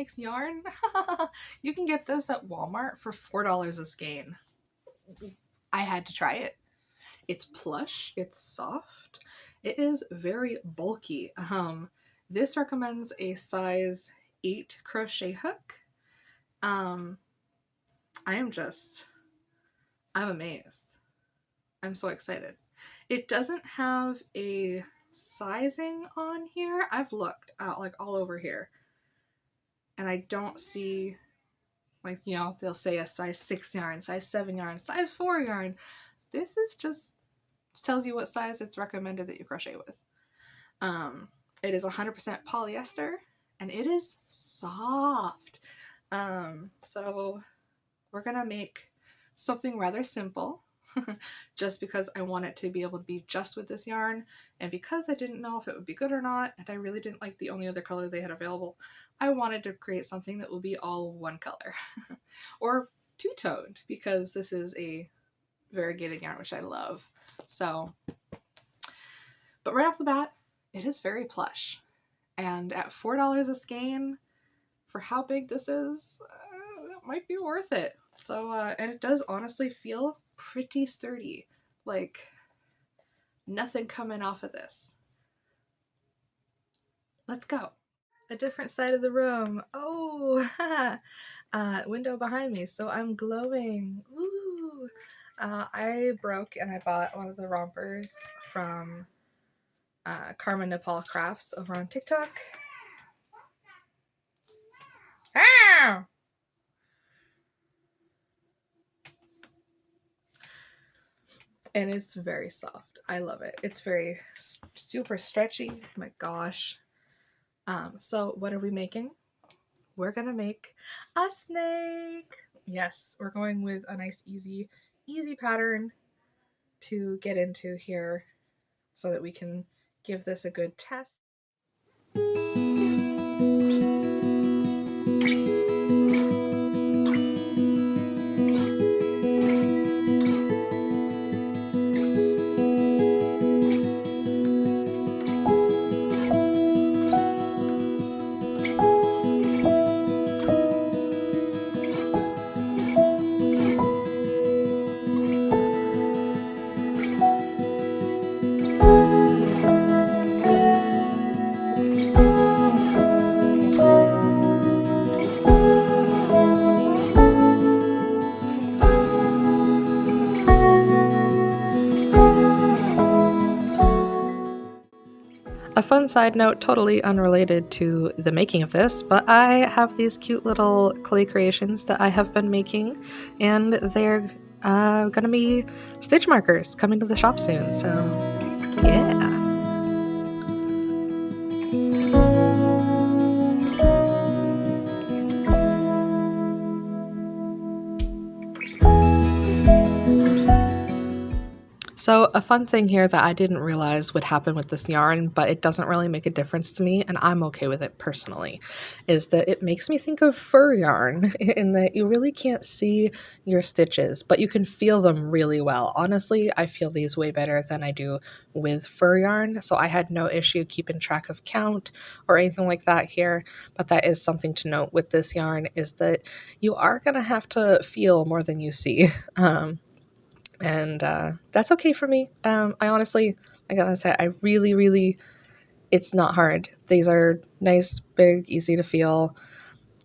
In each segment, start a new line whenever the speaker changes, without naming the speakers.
makes yarn? You can get this at Walmart for $4 a skein. I had to try it. It's plush, it's soft, it is very bulky. This recommends a size 8 crochet hook. I'm amazed. I'm so excited. It doesn't have a sizing on here. I've looked out like all over here and I don't see, like, they'll say a size 6 yarn, size 7 yarn, size 4 yarn. This is just tells you what size it's recommended that you crochet with. It is 100% polyester and it is soft. So we're gonna make something rather simple just because I want it to be able to be just with this yarn, and because I didn't know if it would be good or not, and I really didn't like the only other color they had available, I wanted to create something that will be all one color or two-toned, because this is a variegated yarn, which I love. So, but right off the bat, it is very plush, and at $4 a skein for how big this is, it might be worth it. So, and it does honestly feel pretty sturdy, like nothing coming off of this. Let's go. A different side of the room. Oh, window behind me, so I'm glowing. Ooh. I broke and I bought one of the rompers from Carmen Nepal Crafts over on TikTok. Ah! And it's very soft. I love it. It's very super stretchy. Oh my gosh. So what are we making? We're gonna make a snake. Yes, we're going with a nice easy pattern to get into here so that we can give this a good test. A fun side note, totally unrelated to the making of this, but I have these cute little clay creations that I have been making, and they're gonna be stitch markers coming to the shop soon, so yeah. So a fun thing here that I didn't realize would happen with this yarn, but it doesn't really make a difference to me, and I'm okay with it personally, is that it makes me think of fur yarn in that you really can't see your stitches, but you can feel them really well. Honestly, I feel these way better than I do with fur yarn, so I had no issue keeping track of count or anything like that here, but that is something to note with this yarn, is that you are going to have to feel more than you see. And that's okay for me. I honestly, like I said, I really, it's not hard. These are nice, big, easy to feel.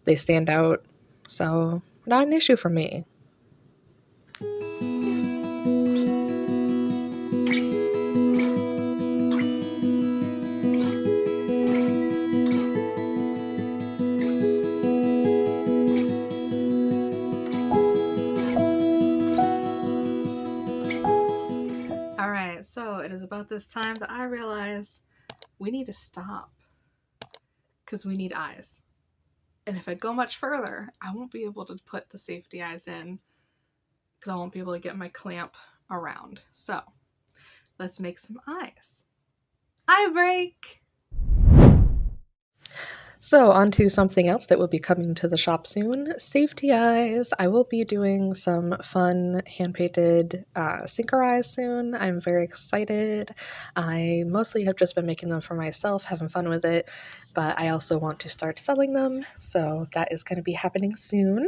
They stand out. So not an issue for me. All right, so it is about this time that I realize we need to stop because we need eyes. And if I go much further, I won't be able to put the safety eyes in because I won't be able to get my clamp around. So let's make some eyes. Eye break! So, on to something else that will be coming to the shop soon, safety eyes. I will be doing some fun hand-painted sinker eyes soon. I'm very excited. I mostly have just been making them for myself, having fun with it, but I also want to start selling them, so that is going to be happening soon.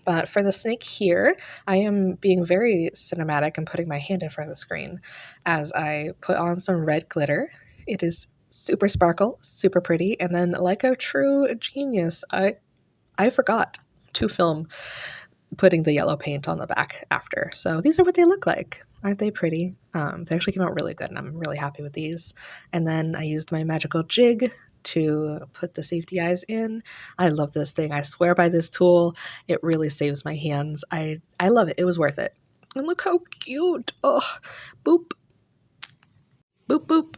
But for the snake here, I am being very cinematic and putting my hand in front of the screen as I put on some red glitter. It is super sparkle, super pretty, and then like a true genius, I forgot to film putting the yellow paint on the back after. So these are what they look like. Aren't they pretty? They actually came out really good, and I'm really happy with these. And then I used my magical jig to put the safety eyes in. I love this thing. I swear by this tool. It really saves my hands. I love it. It was worth it. And look how cute. Oh, boop. Boop, boop.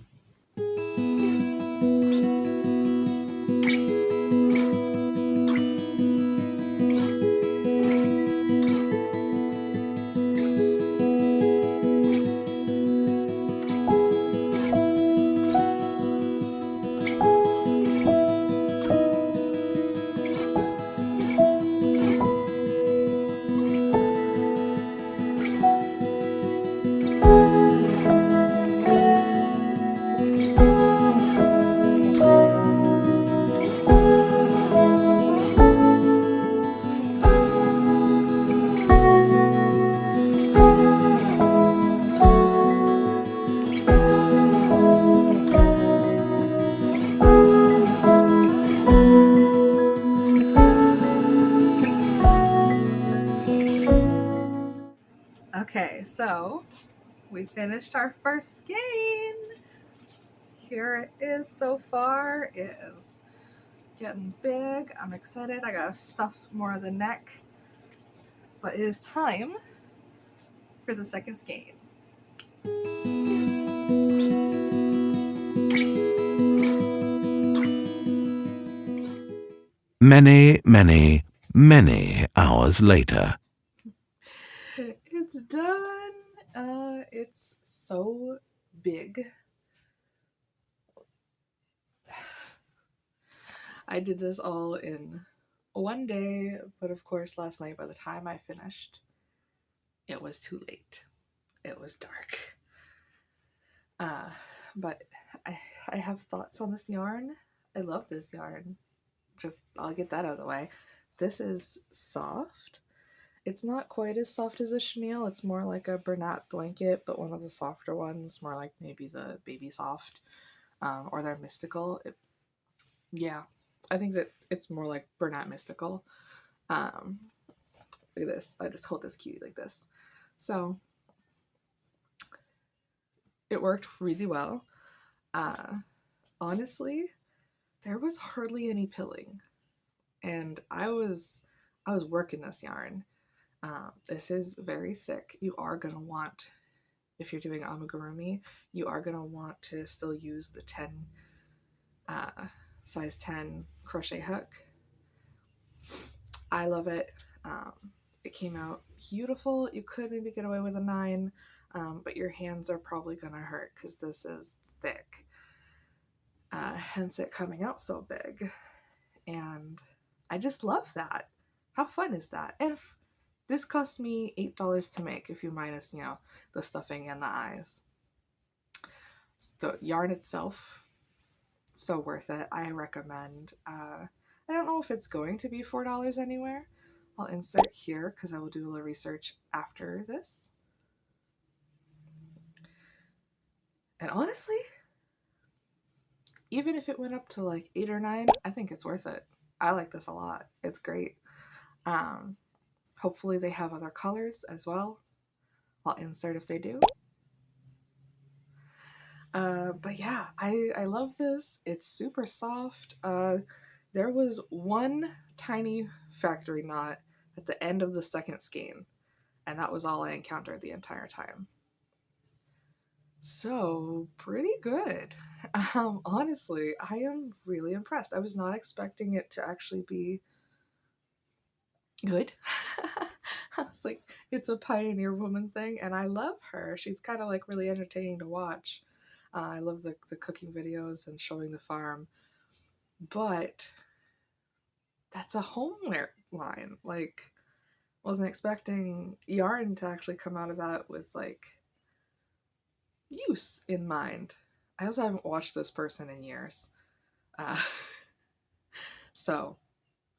Okay, so we finished our first skein. Here it is so far. It is getting big. I'm excited. I gotta stuff more of the neck. But it is time for the second skein.
Many hours later.
It's done. It's so big. I did this all in one day, but of course last night by the time I finished, it was too late. It was dark. But I have thoughts on this yarn. I love this yarn. Just I'll get that out of the way. This is soft. It's not quite as soft as a chenille. It's more like a Bernat blanket, but one of the softer ones, more like maybe the Baby Soft, or their Mystical. Yeah, I think that it's more like Bernat Mystical. Look at this. I just hold this cutie like this. So it worked really well. Honestly, there was hardly any pilling, and I was working this yarn. This is very thick. You are gonna want, if you're doing amigurumi, you are gonna want to still use the size 10 crochet hook. I love it. It came out beautiful. You could maybe get away with a 9, but your hands are probably gonna hurt because this is thick. Hence it coming out so big. And I just love that. How fun is that? And this cost me $8 to make if you minus, the stuffing and the eyes. The yarn itself, so worth it. I recommend. I don't know if it's going to be $4 anywhere. I'll insert here because I will do a little research after this. And honestly, even if it went up to like 8 or 9, I think it's worth it. I like this a lot. It's great. Hopefully they have other colors as well. I'll insert if they do. But yeah, I love this. It's super soft. There was one tiny factory knot at the end of the second skein, and that was all I encountered the entire time. So, pretty good. Honestly, I am really impressed. I was not expecting it to actually be good. I was like, it's a pioneer woman thing, and I love her. She's kind of like really entertaining to watch. I love the cooking videos and showing the farm. but that's a homeware line. Like, wasn't expecting yarn to actually come out of that with like use in mind. I also haven't watched this person in years, uh, so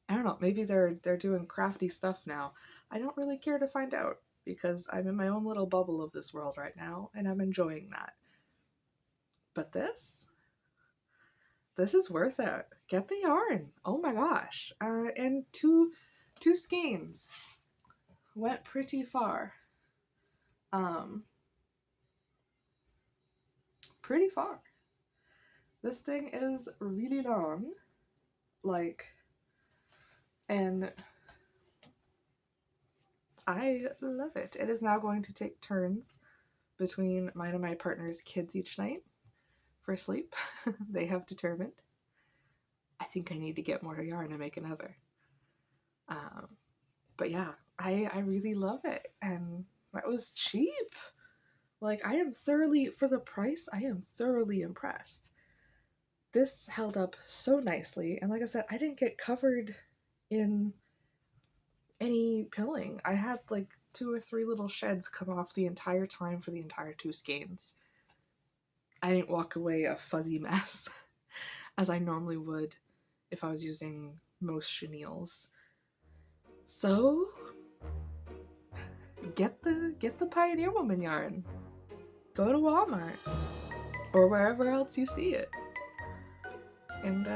I don't know. Maybe they're doing crafty stuff now. I don't really care to find out because I'm in my own little bubble of this world right now, and I'm enjoying that. But this is worth it. Get the yarn. Oh my gosh! And two skeins went pretty far. Um, pretty far. This thing is really long, like, and I love it. It is now going to take turns between mine and my partner's kids each night for sleep. They have determined. I think I need to get more yarn and make another. Um, but yeah, I really love it, and that was cheap. Like, I am thoroughly, for the price, I am thoroughly impressed. This held up so nicely, and like I said, I didn't get covered in any pilling. I had like 2 or 3 little sheds come off the entire time for the entire 2 skeins. I didn't walk away a fuzzy mess as I normally would if I was using most chenilles. So get the Pioneer Woman yarn. Go to Walmart or wherever else you see it, and